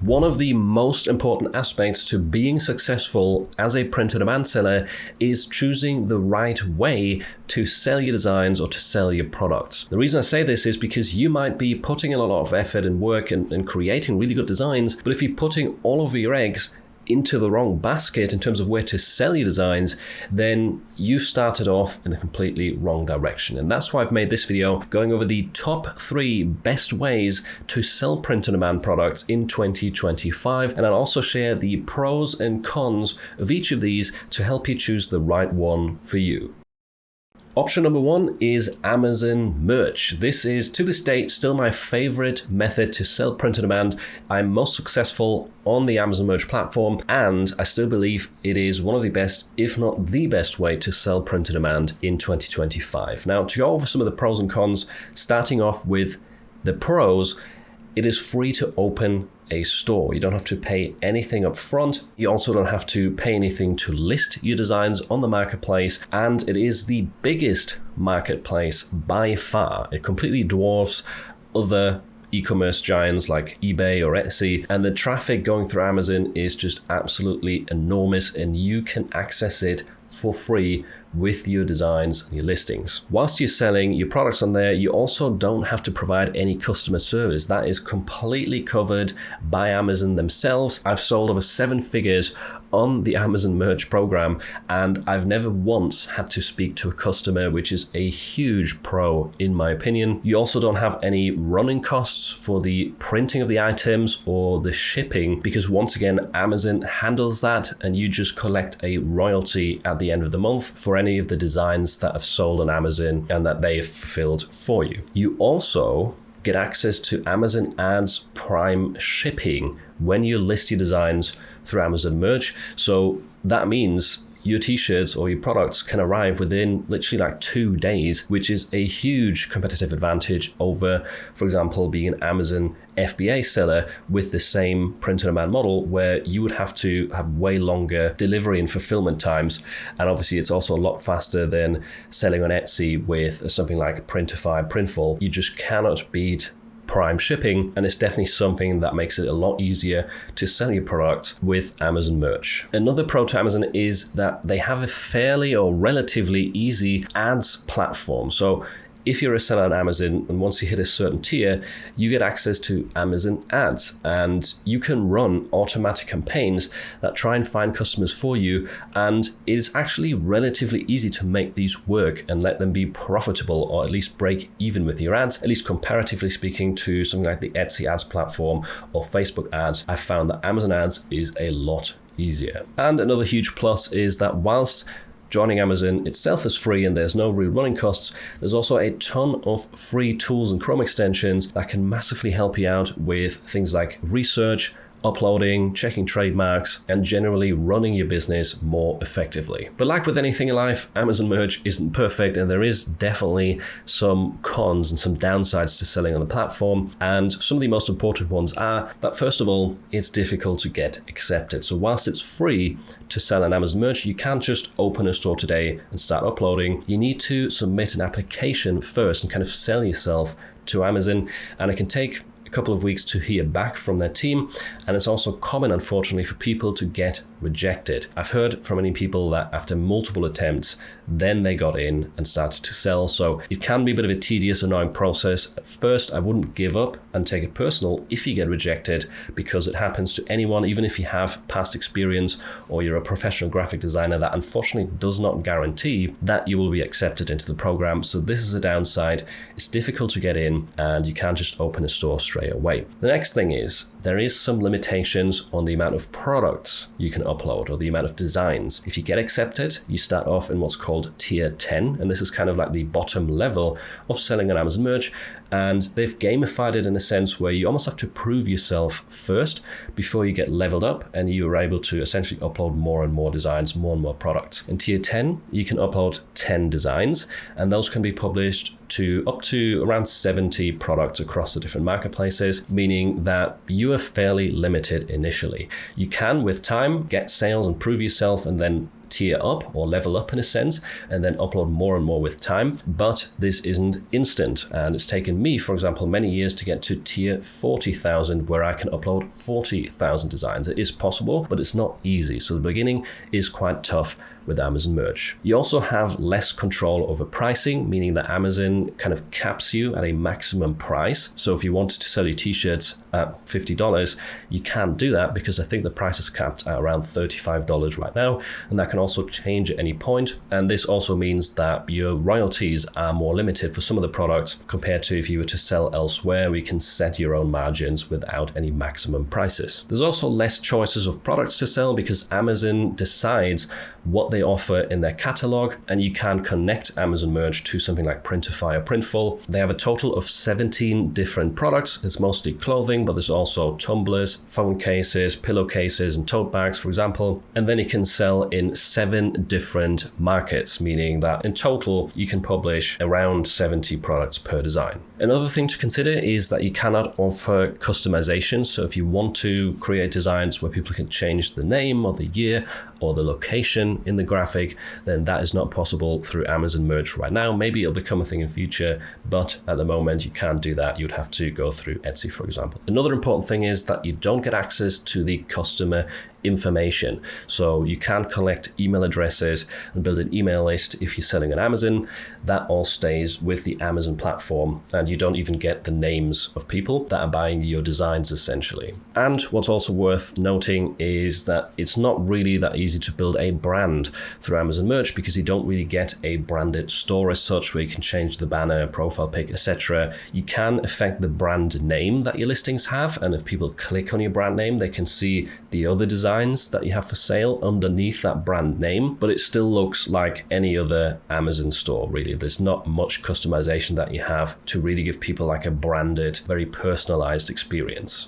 One of the most important aspects to being successful as a print-on-demand seller is choosing the right way to sell your designs or to sell your products. The reason I say this is because you might be putting in a lot of effort and work and creating really good designs, but if you're putting all of your eggs into the wrong basket in terms of where to sell your designs, then you started off in the completely wrong direction. And that's why I've made this video going over the top 3 best ways to sell print-on-demand products in 2025. And I'll also share the pros and cons of each of these to help you choose the right one for you. Option number 1 is Amazon merch. This is, to this date, still my favorite method to sell print on demand. I'm most successful on the Amazon merch platform, and I still believe it is one of the best, if not the best way to sell print on demand in 2025. Now, to go over some of the pros and cons, starting off with the pros, it is free to open a store. You don't have to pay anything up front. You also don't have to pay anything to list your designs on the marketplace. And it is the biggest marketplace by far. It completely dwarfs other e-commerce giants like eBay or Etsy. And the traffic going through Amazon is just absolutely enormous, and you can access it for free with your designs and your listings. Whilst you're selling your products on there, you also don't have to provide any customer service. That is completely covered by Amazon themselves. I've sold over 7 figures on the Amazon merch program, and I've never once had to speak to a customer, which is a huge pro in my opinion. You also don't have any running costs for the printing of the items or the shipping, because once again, Amazon handles that, and you just collect a royalty at the end of the month for any of the designs that have sold on Amazon and that they have fulfilled for you. You also get access to Amazon Ads Prime shipping when you list your designs through Amazon merch. So that means your t-shirts or your products can arrive within literally like 2 days, which is a huge competitive advantage over, for example, being an Amazon FBA seller with the same print-on-demand model, where you would have to have way longer delivery and fulfillment times. And obviously it's also a lot faster than selling on Etsy with something like Printify, Printful. You just cannot beat Prime shipping, and it's definitely something that makes it a lot easier to sell your products with Amazon merch. Another pro to Amazon is that they have a fairly or relatively easy ads platform. So if you're a seller on Amazon, and once you hit a certain tier, you get access to Amazon ads, and you can run automatic campaigns that try and find customers for you. And it's actually relatively easy to make these work and let them be profitable, or at least break even with your ads, at least comparatively speaking to something like the Etsy ads platform or Facebook ads. I found that Amazon ads is a lot easier. And another huge plus is that whilst joining Amazon itself is free and there's no real running costs, there's also a ton of free tools and Chrome extensions that can massively help you out with things like research, uploading, checking trademarks, and generally running your business more effectively. But like with anything in life, Amazon merch isn't perfect, and there is definitely some cons and some downsides to selling on the platform. And some of the most important ones are that, first of all, it's difficult to get accepted. So whilst it's free to sell on Amazon merch, you can't just open a store today and start uploading. You need to submit an application first and kind of sell yourself to Amazon, and it can take a couple of weeks to hear back from their team. And it's also common, unfortunately, for people to get rejected. I've heard from many people that after multiple attempts, then they got in and started to sell. So it can be a bit of a tedious, annoying process. At first, I wouldn't give up and take it personal if you get rejected, because it happens to anyone, even if you have past experience or you're a professional graphic designer. That unfortunately does not guarantee that you will be accepted into the program. So this is a downside. It's difficult to get in, and you can't just open a store straight away. The next thing is there is some limitations on the amount of products you can upload or the amount of designs. If you get accepted, you start off in what's called tier 10, and this is kind of like the bottom level of selling on Amazon merch. And they've gamified it in a sense where you almost have to prove yourself first before you get leveled up, and you are able to essentially upload more and more designs, more and more products. In tier 10, you can upload 10 designs, and those can be published to up to around 70 products across the different marketplaces, meaning that you are fairly limited initially. You can, with time, get sales and prove yourself and then tier up or level up in a sense, and then upload more and more with time. But this isn't instant, and it's taken me, for example, many years to get to tier 40,000, where I can upload 40,000 designs. It is possible, but it's not easy. So the beginning is quite tough with Amazon Merch. You also have less control over pricing, meaning that Amazon kind of caps you at a maximum price. So if you wanted to sell your t-shirts at $50, you can't do that because I think the price is capped at around $35 right now, and that can also change at any point. And this also means that your royalties are more limited for some of the products compared to if you were to sell elsewhere, where you can set your own margins without any maximum prices. There's also less choices of products to sell because Amazon decides what they offer in their catalog, and you can connect Amazon Merch to something like Printify or Printful. They have a total of 17 different products. It's mostly clothing, but there's also tumblers, phone cases, pillowcases, and tote bags, for example. And then you can sell in 7 different markets, meaning that in total you can publish around 70 products per design. Another thing to consider is that you cannot offer customization. So if you want to create designs where people can change the name or the year or the location in the graphic, then that is not possible through Amazon Merch right now. Maybe it'll become a thing in future, but at the moment you can't do that. You'd have to go through Etsy, for example. Another important thing is that you don't get access to the customer information. So you can't collect email addresses and build an email list if you're selling on Amazon. That all stays with the Amazon platform, and you don't even get the names of people that are buying your designs, essentially. And what's also worth noting is that it's not really that easy to build a brand through Amazon Merch, because you don't really get a branded store as such where you can change the banner, profile pic, etc. You can affect the brand name that your listings have, and if people click on your brand name, they can see the other designs that you have for sale underneath that brand name, but it still looks like any other Amazon store, really. There's not much customization that you have to really give people like a branded, very personalized experience.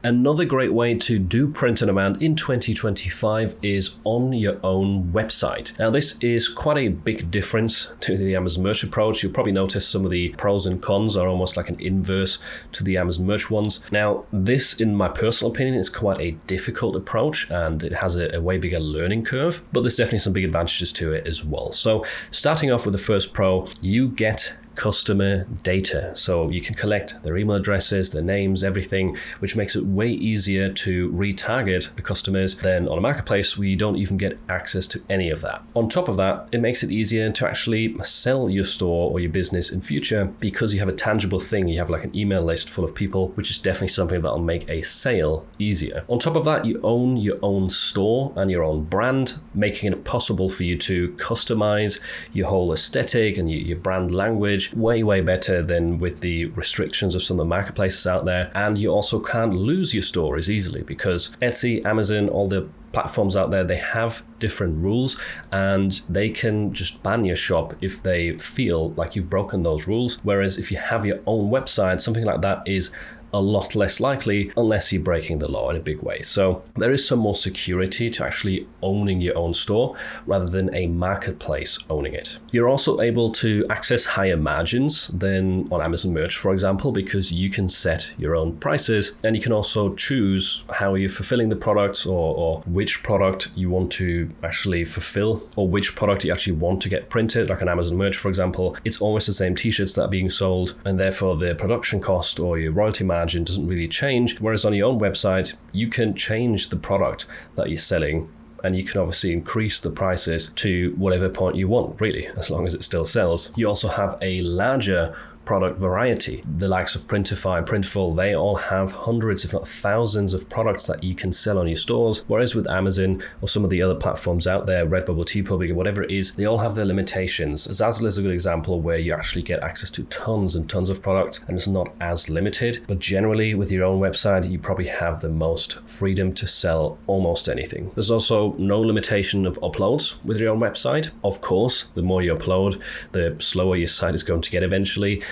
Another great way to do print on demand in 2025 is on your own website. Now, this is quite a big difference to the Amazon Merch approach. You'll probably notice some of the pros and cons are almost like an inverse to the Amazon Merch ones. Now, this, in my personal opinion, is quite a difficult approach, and it has a way bigger learning curve, but there's definitely some big advantages to it as well. So starting off with the first pro, you get customer data. So you can collect their email addresses, their names, everything, which makes it way easier to retarget the customers than on a marketplace where you don't even get access to any of that. On top of that, it makes it easier to actually sell your store or your business in future because you have a tangible thing. You have like an email list full of people, which is definitely something that'll make a sale easier. On top of that, you own your own store and your own brand, making it possible for you to customize your whole aesthetic and your brand language way better than with the restrictions of some of the marketplaces out there. And you also can't lose your store as easily because Etsy, Amazon, all the platforms out there, they have different rules and they can just ban your shop if they feel like you've broken those rules. Whereas if you have your own website, something like that is a lot less likely unless you're breaking the law in a big way. So there is some more security to actually owning your own store rather than a marketplace owning it. You're also able to access higher margins than on Amazon Merch, for example, because you can set your own prices and you can also choose how you're fulfilling the products or which product you want to actually fulfill or which product you actually want to get printed. Like on Amazon Merch, for example, it's almost the same t-shirts that are being sold, and therefore the production cost or your royalty margin doesn't really change. Whereas on your own website, you can change the product that you're selling, and you can obviously increase the prices to whatever point you want, really, as long as it still sells. You also have a larger product variety. The likes of Printify and Printful, they all have hundreds, if not thousands of products that you can sell on your stores. Whereas with Amazon or some of the other platforms out there, Redbubble, TeePublic, or whatever it is, they all have their limitations. Zazzle is a good example where you actually get access to tons and tons of products and it's not as limited. But generally with your own website, you probably have the most freedom to sell almost anything. There's also no limitation of uploads with your own website. Of course, the more you upload, the slower your site is going to get eventually.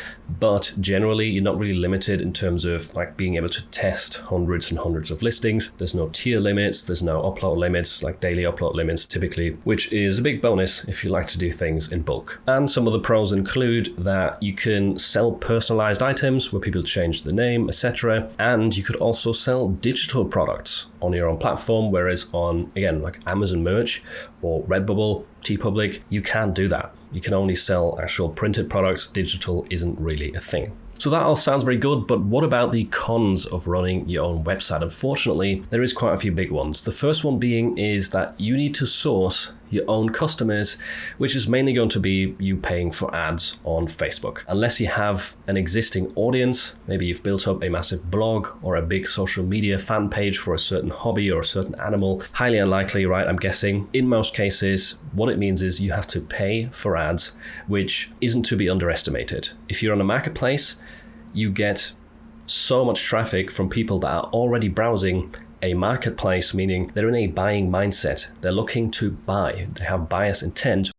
but generally you're not really limited in terms of like being able to test hundreds and hundreds of listings. There's no tier limits, there's no upload limits, like daily upload limits typically, which is a big bonus if you like to do things in bulk. And some of the pros include that you can sell personalized items where people change the name, etc. And you could also sell digital products on your own platform, whereas on, again, like Amazon Merch or Redbubble, TeePublic, you can't do that. You can only sell actual printed products. Digital isn't really a thing. So that all sounds very good, but what about the cons of running your own website? Unfortunately, there is quite a few big ones. The first one being is that you need to source your own customers, which is mainly going to be you paying for ads on Facebook. Unless you have an existing audience, maybe you've built up a massive blog or a big social media fan page for a certain hobby or a certain animal, highly unlikely, right? I'm guessing. In most cases, what it means is you have to pay for ads, which isn't to be underestimated. If you're on a marketplace, you get so much traffic from people that are already browsing a marketplace, meaning they're in a buying mindset. They're looking to buy. They have buyer's intent.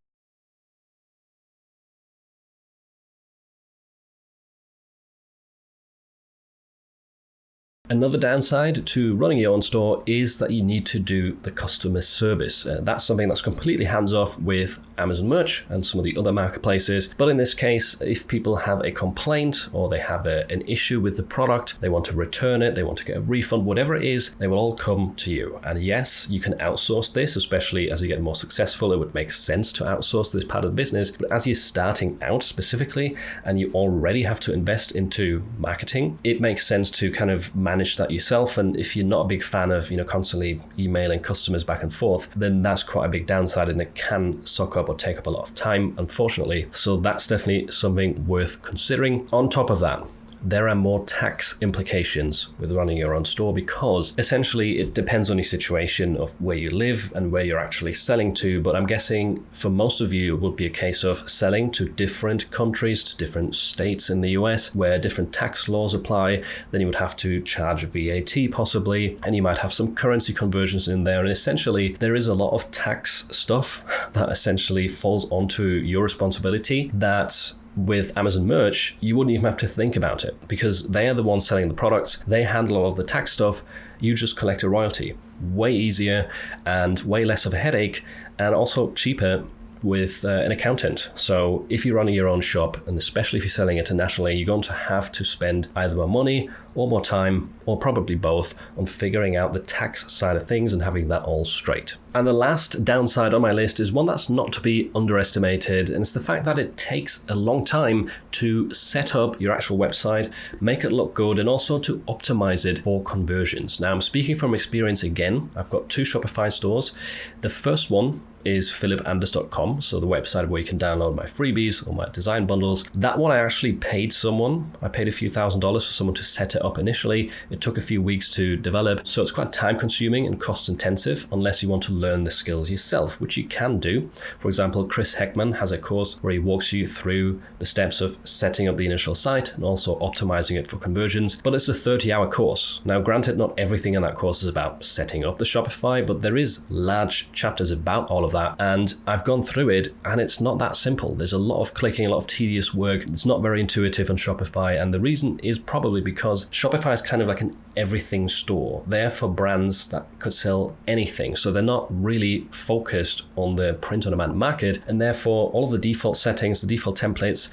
Another downside to running your own store is that you need to do the customer service. That's something that's completely hands-off with Amazon Merch and some of the other marketplaces. But in this case, if people have a complaint or they have an issue with the product, they want to return it, they want to get a refund, whatever it is, they will all come to you. And yes, you can outsource this, especially as you get more successful. It would make sense to outsource this part of the business. But as you're starting out specifically and you already have to invest into marketing, it makes sense to kind of manage that yourself. And if you're not a big fan of, constantly emailing customers back and forth, then that's quite a big downside and it can suck up or take up a lot of time, unfortunately. So that's definitely something worth considering. On top of that, there are more tax implications with running your own store because essentially it depends on your situation of where you live and where you're actually selling to. But I'm guessing for most of you, it would be a case of selling to different countries, to different states in the US where different tax laws apply. Then you would have to charge VAT possibly, and you might have some currency conversions in there. And essentially there is a lot of tax stuff that essentially falls onto your responsibility that with Amazon Merch, you wouldn't even have to think about it because they are the ones selling the products. They handle all of the tax stuff. You just collect a royalty. Way easier and way less of a headache, and also cheaper with an accountant. So if you're running your own shop, and especially if you're selling internationally, you're going to have to spend either more money or more time, or probably both, on figuring out the tax side of things and having that all straight. And the last downside on my list is one that's not to be underestimated, and it's the fact that it takes a long time to set up your actual website, make it look good, and also to optimize it for conversions. Now, I'm speaking from experience again. I've got 2 Shopify stores. The first one is philipanders.com, so the website where you can download my freebies or my design bundles. That one I actually paid someone. I paid a few $1,000s for someone to set it up initially. It took a few weeks to develop, so it's quite time consuming and cost intensive unless you want to learn the skills yourself, which you can do. For example, Chris Heckman has a course where he walks you through the steps of setting up the initial site and also optimizing it for conversions, but it's a 30-hour course. Now, granted, not everything in that course is about setting up the Shopify, but there is large chapters about all of that, and I've gone through it and it's not that simple. There's a lot of clicking, a lot of tedious work. It's not very intuitive on Shopify, and the reason is probably because Shopify is kind of like an everything store. They're for brands that could sell anything, so they're not really focused on the print-on-demand market, and therefore all of the default settings, the default templates,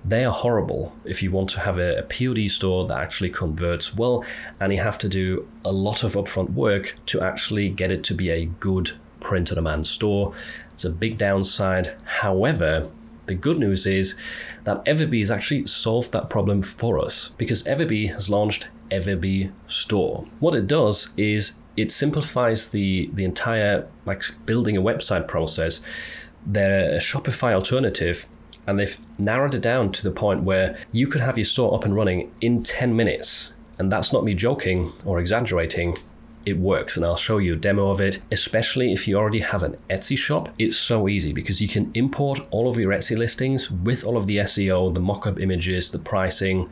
they are horrible if you want to have a POD store that actually converts well, and you have to do a lot of upfront work to actually get it to be a good print-on-demand store. It's a big downside. However, the good news is that Everbee has actually solved that problem for us because Everbee has launched Everbee Store. What it does is it simplifies the entire building a website process. They're a Shopify alternative, and they've narrowed it down to the point where you could have your store up and running in 10 minutes. And that's not me joking or exaggerating. It works, and I'll show you a demo of it. Especially if you already have an Etsy shop, it's so easy because you can import all of your Etsy listings with all of the SEO, the mock-up images, the pricing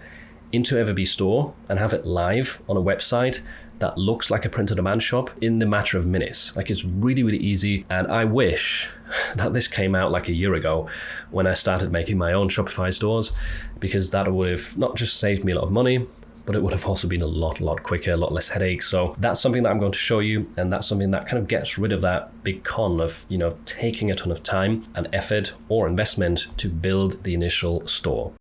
into Everbee Store and have it live on a website that looks like a print-on-demand shop in the matter of minutes. Like, it's really, really easy. And I wish that this came out like a year ago when I started making my own Shopify stores, because that would have not just saved me a lot of money, but it would have also been a lot quicker, a lot less headaches. So that's something that I'm going to show you, and that's something that kind of gets rid of that big con of, taking a ton of time and effort or investment to build the initial store.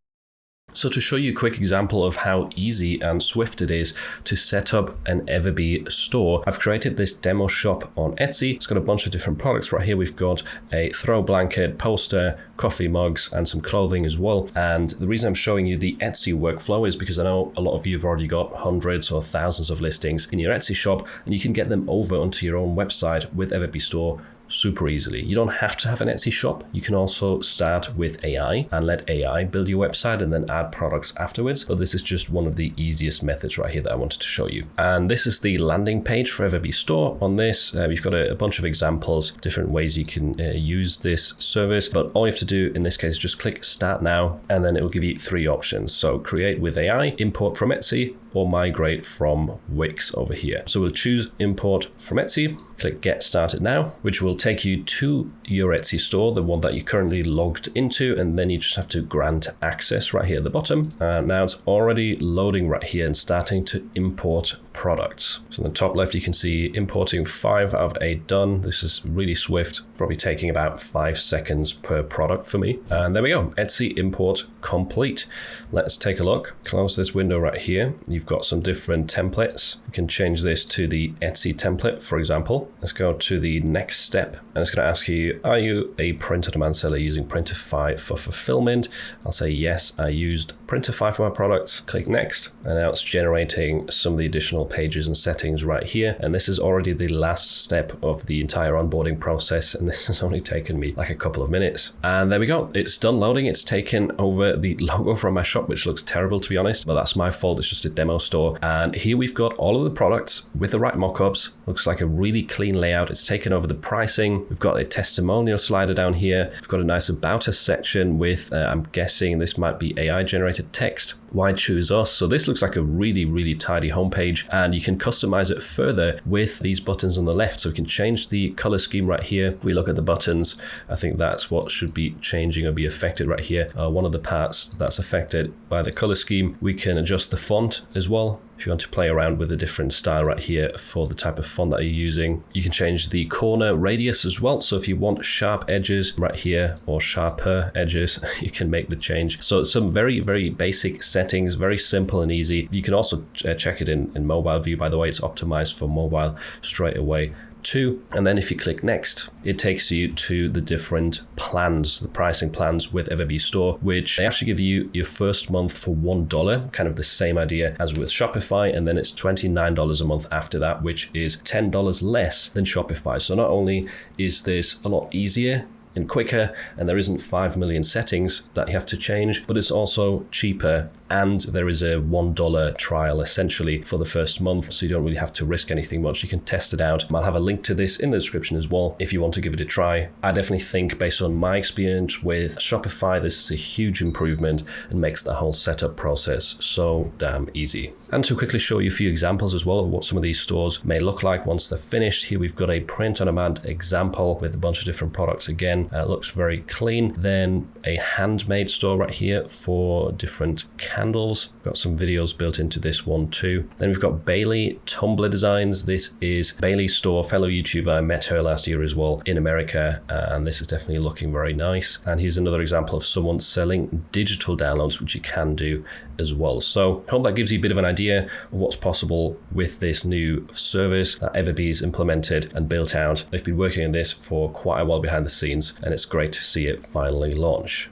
So to show you a quick example of how easy and swift it is to set up an Everbee store, I've created this demo shop on Etsy. It's got a bunch of different products. Right here we've got a throw blanket, poster, coffee mugs, and some clothing as well. And the reason I'm showing you the Etsy workflow is because I know a lot of you have already got hundreds or thousands of listings in your Etsy shop, and you can get them over onto your own website with Everbee Store super easily. You don't have to have an Etsy shop. You can also start with AI and let AI build your website and then add products afterwards. But this is just one of the easiest methods right here that I wanted to show you. And this is the landing page for Everbee Store. On this, we've got a bunch of examples, different ways you can use this service. But all you have to do in this case is just click Start Now, and then it will give you 3 options. So create with AI, import from Etsy, or migrate from Wix over here. So we'll choose import from Etsy, click Get Started Now, which will take you to your Etsy store, the one that you're currently logged into, and then you just have to grant access right here at the bottom. Now it's already loading right here and starting to import products. So on the top left, you can see importing 5 out of 8 done. This is really swift, probably taking about 5 seconds per product for me. And there we go, Etsy import complete. Let's take a look. Close this window right here. You've got some different templates. You can change this to the Etsy template, for example. Let's go to the next step, and it's going to ask you, are you a print-on-demand seller using Printify for fulfillment? I'll say yes, I used Printify for my products. Click next, and now it's generating some of the additional pages and settings right here. And this is already the last step of the entire onboarding process, and this has only taken me like a couple of minutes. And there we go, it's done loading. It's taken over the logo from my shop, which looks terrible to be honest, but that's my fault. It's just a demo store. And here we've got all of the products with the right mockups. Looks like a really clean layout. It's taken over the pricing. We've got a testimonial slider down here. We've got a nice about us section with, I'm guessing this might be AI generated text. Why choose us? So this looks like a really tidy homepage, and you can customize it further with these buttons on the left. So we can change the color scheme right here. If we look at the buttons, I think that's what should be changing or be affected right here. One of the parts that's affected by the color scheme. We can adjust the font as well. If you want to play around with a different style right here for the type of font that you're using. You can change the corner radius as well. So if you want sharp edges right here or sharper edges, you can make the change. So some very basic settings, very simple and easy. You can also check it in mobile view. By the way, it's optimized for mobile straight away too. And then if you click next, it takes you to the different plans, the pricing plans with Everbee Store, which they actually give you your first month for $1, kind of the same idea as with Shopify, and then it's $29 a month after that, which is $10 less than Shopify. So not only is this a lot easier and quicker, and there isn't 5 million settings that you have to change, but it's also cheaper, and there is a $1 trial essentially for the first month, so you don't really have to risk anything much. You can test it out. I'll have a link to this in the description as well if you want to give it a try. I definitely think, based on my experience with Shopify, this is a huge improvement and makes the whole setup process so damn easy. And to quickly show you a few examples as well of what some of these stores may look like once they're finished, here we've got a print-on-demand example with a bunch of different products again. Looks very clean. Then a handmade store right here for different candles. Got some videos built into this one too. Then we've got Bailey Tumbler Designs. This is Bailey's store, fellow YouTuber. I met her last year as well in America, and this is definitely looking very nice. And here's another example of someone selling digital downloads, which you can do as well. So I hope that gives you a bit of an idea of what's possible with this new service that Everbee's implemented and built out. They've been working on this for quite a while behind the scenes, and it's great to see it finally launch.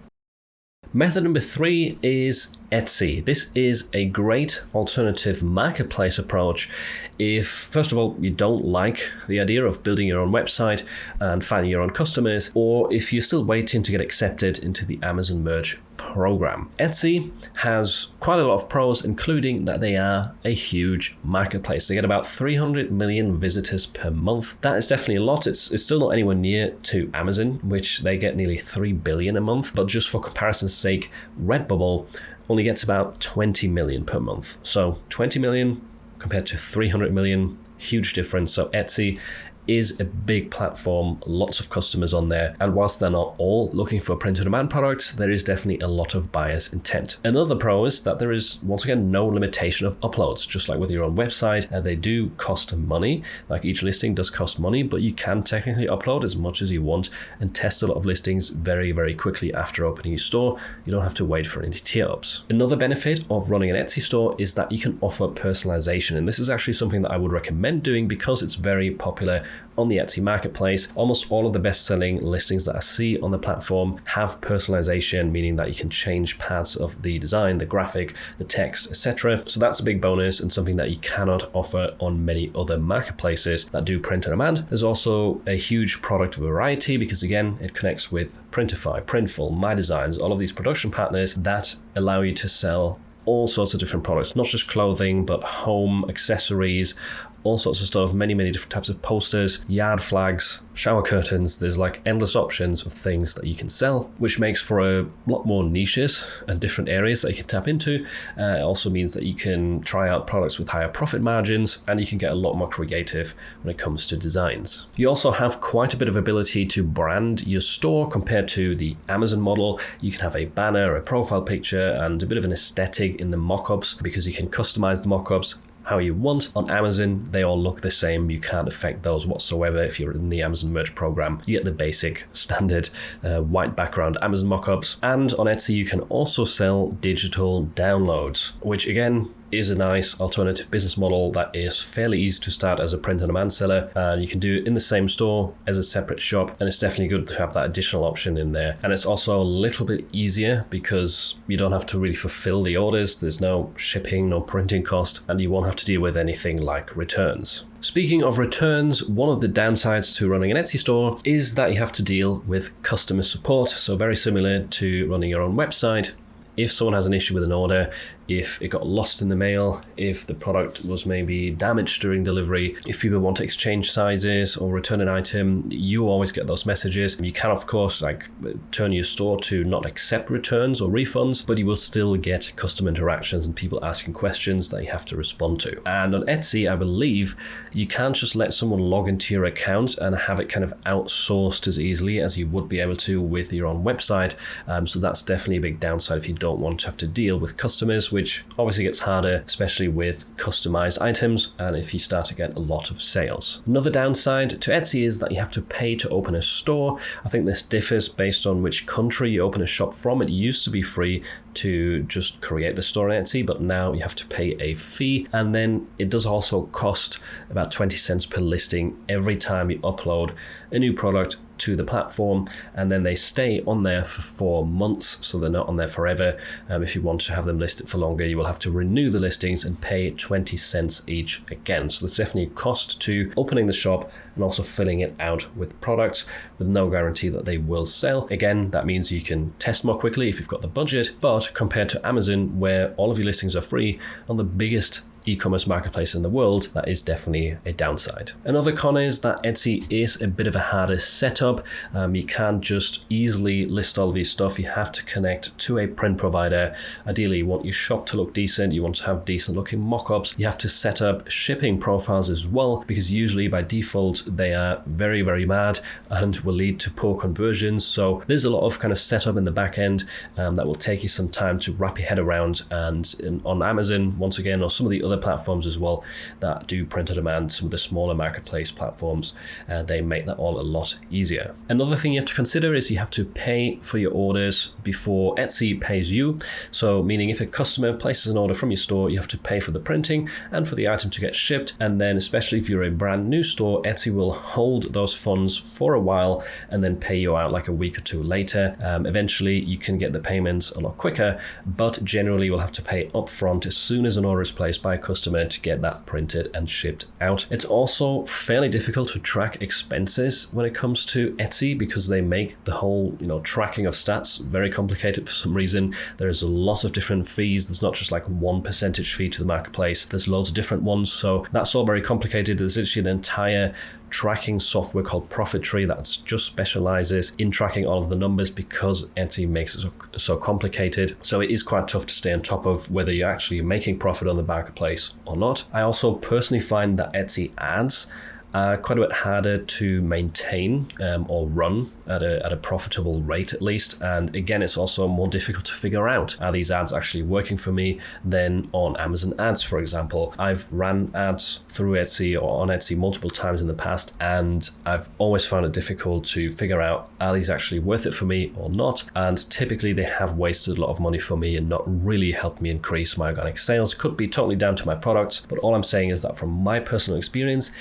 Method number 3 is Etsy. This is a great alternative marketplace approach if, first of all, you don't like the idea of building your own website and finding your own customers, or if you're still waiting to get accepted into the Amazon Merch program. Etsy has quite a lot of pros, including that they are a huge marketplace. They get about 300 million visitors per month. That is definitely a lot. It's still not anywhere near to Amazon, which they get nearly 3 billion a month. But just for comparison's sake, Redbubble only gets about 20 million per month. So 20 million compared to 300 million, huge difference. So Etsy is a big platform, lots of customers on there, and whilst they're not all looking for print-on-demand products, there is definitely a lot of buyer's intent. Another pro is that there is, once again, no limitation of uploads. Just like with your own website, they do cost money, like each listing does cost money, but you can technically upload as much as you want and test a lot of listings very, very quickly after opening your store. You don't have to wait for any tier-ups. Another benefit of running an Etsy store is that you can offer personalization, and this is actually something that I would recommend doing because it's very popular on the Etsy marketplace. Almost all of the best-selling listings that I see on the platform have personalization, meaning that you can change parts of the design, the graphic, the text, etc. So that's a big bonus and something that you cannot offer on many other marketplaces that do print on demand. There's also a huge product variety because, again, it connects with Printify, Printful, My Designs, all of these production partners that allow you to sell all sorts of different products, not just clothing, but home, accessories, all sorts of stuff, many different types of posters, yard flags, shower curtains. There's like endless options of things that you can sell, which makes for a lot more niches and different areas that you can tap into. It also means that you can try out products with higher profit margins, and you can get a lot more creative when it comes to designs. You also have quite a bit of ability to brand your store compared to the Amazon model. You can have a banner, a profile picture, and a bit of an aesthetic in the mockups because you can customize the mockups how you want. On Amazon, they all look the same. You can't affect those whatsoever. If you're in the Amazon merch program, you get the basic standard white background Amazon mockups. And on Etsy, you can also sell digital downloads, which again is a nice alternative business model that is fairly easy to start as a print-on-demand seller. You can do it in the same store as a separate shop, and it's definitely good to have that additional option in there. And it's also a little bit easier because you don't have to really fulfill the orders. There's no shipping, no printing cost, and you won't have to deal with anything like returns. Speaking of returns, one of the downsides to running an Etsy store is that you have to deal with customer support. So very similar to running your own website. If someone has an issue with an order, if it got lost in the mail, if the product was maybe damaged during delivery, if people want to exchange sizes or return an item, you always get those messages. You can, of course, turn your store to not accept returns or refunds, but you will still get customer interactions and people asking questions that you have to respond to. And on Etsy, I believe you can't just let someone log into your account and have it kind of outsourced as easily as you would be able to with your own website. So that's definitely a big downside if you don't want to have to deal with customers, which obviously gets harder, especially with customized items and if you start to get a lot of sales. Another downside to Etsy is that you have to pay to open a store. I think this differs based on which country you open a shop from. It used to be free to just create the store on Etsy, but now you have to pay a fee, and then it does also cost about 20 cents per listing every time you upload a new product to the platform, and then they stay on there for 4 months, so they're not on there forever. If you want to have them listed for longer, you will have to renew the listings and pay 20 cents each again. So there's definitely a cost to opening the shop and also filling it out with products with no guarantee that they will sell. Again, that means you can test more quickly if you've got the budget, but compared to Amazon, where all of your listings are free on the biggest e-commerce marketplace in the world, that is definitely a downside. Another con is that Etsy is a bit of a harder setup. You can't just easily list all of your stuff. You have to connect to a print provider. Ideally, you want your shop to look decent. You want to have decent looking mockups. You have to set up shipping profiles as well, because usually by default, they are very, very bad and will lead to poor conversions. So there's a lot of kind of setup in the back end that will take you some time to wrap your head around. And on Amazon, once again, or some of the other platforms as well that do print on demand, some of the smaller marketplace platforms, they make that all a lot easier. Another thing you have to consider is you have to pay for your orders before Etsy pays you. So meaning if a customer places an order from your store, you have to pay for the printing and for the item to get shipped. And then especially if you're a brand new store, Etsy will hold those funds for a while and then pay you out like a week or two later. Eventually you can get the payments a lot quicker, but generally you'll have to pay upfront as soon as an order is placed by a customer to get that printed and shipped out. It's also fairly difficult to track expenses when it comes to Etsy because they make the whole, tracking of stats very complicated for some reason. There's a lot of different fees. There's not just like one percentage fee to the marketplace. There's loads of different ones. So that's all very complicated. There's actually an entire tracking software called Profitry that just specializes in tracking all of the numbers because Etsy makes it so complicated. So it is quite tough to stay on top of whether you're actually making profit on the marketplace or not. I also personally find that Etsy ads are quite a bit harder to maintain or run at a profitable rate at least. And again, it's also more difficult to figure out, are these ads actually working for me than on Amazon ads, for example. I've ran ads through Etsy or on Etsy multiple times in the past, and I've always found it difficult to figure out, are these actually worth it for me or not? And typically they have wasted a lot of money for me and not really helped me increase my organic sales. Could be totally down to my products, but all I'm saying is that from my personal experience,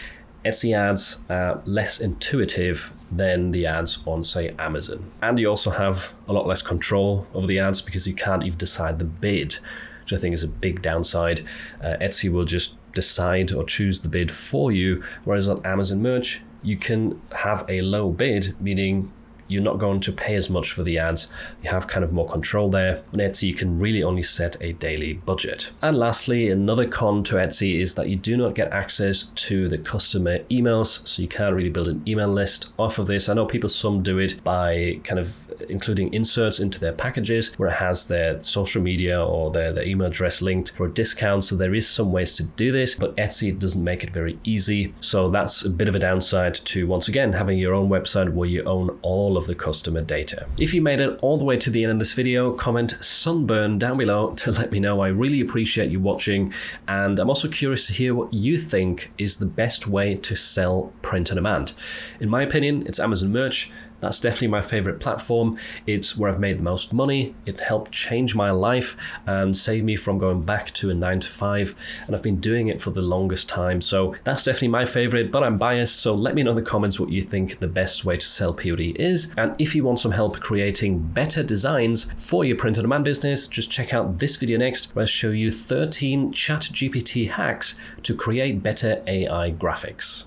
Etsy ads are less intuitive than the ads on, say, Amazon. And you also have a lot less control over the ads because you can't even decide the bid, which I think is a big downside. Etsy will just decide or choose the bid for you, whereas on Amazon Merch, you can have a low bid, meaning you're not going to pay as much for the ads. You have kind of more control there. On Etsy, you can really only set a daily budget. And lastly, another con to Etsy is that you do not get access to the customer emails, so you can't really build an email list off of this. I know some do it by kind of including inserts into their packages where it has their social media or their email address linked for a discount. So there is some ways to do this, but Etsy doesn't make it very easy. So that's a bit of a downside to, once again, having your own website where you own all of the customer data. If you made it all the way to the end of this video, comment sunburn down below to let me know. I really appreciate you watching, and I'm also curious to hear what you think is the best way to sell print on demand. In my opinion, it's Amazon Merch. That's definitely my favorite platform. It's where I've made the most money. It helped change my life and save me from going back to a 9-to-5. And I've been doing it for the longest time. So that's definitely my favorite, but I'm biased. So let me know in the comments what you think the best way to sell POD is. And if you want some help creating better designs for your print on demand business, just check out this video next, where I show you 13 ChatGPT hacks to create better AI graphics.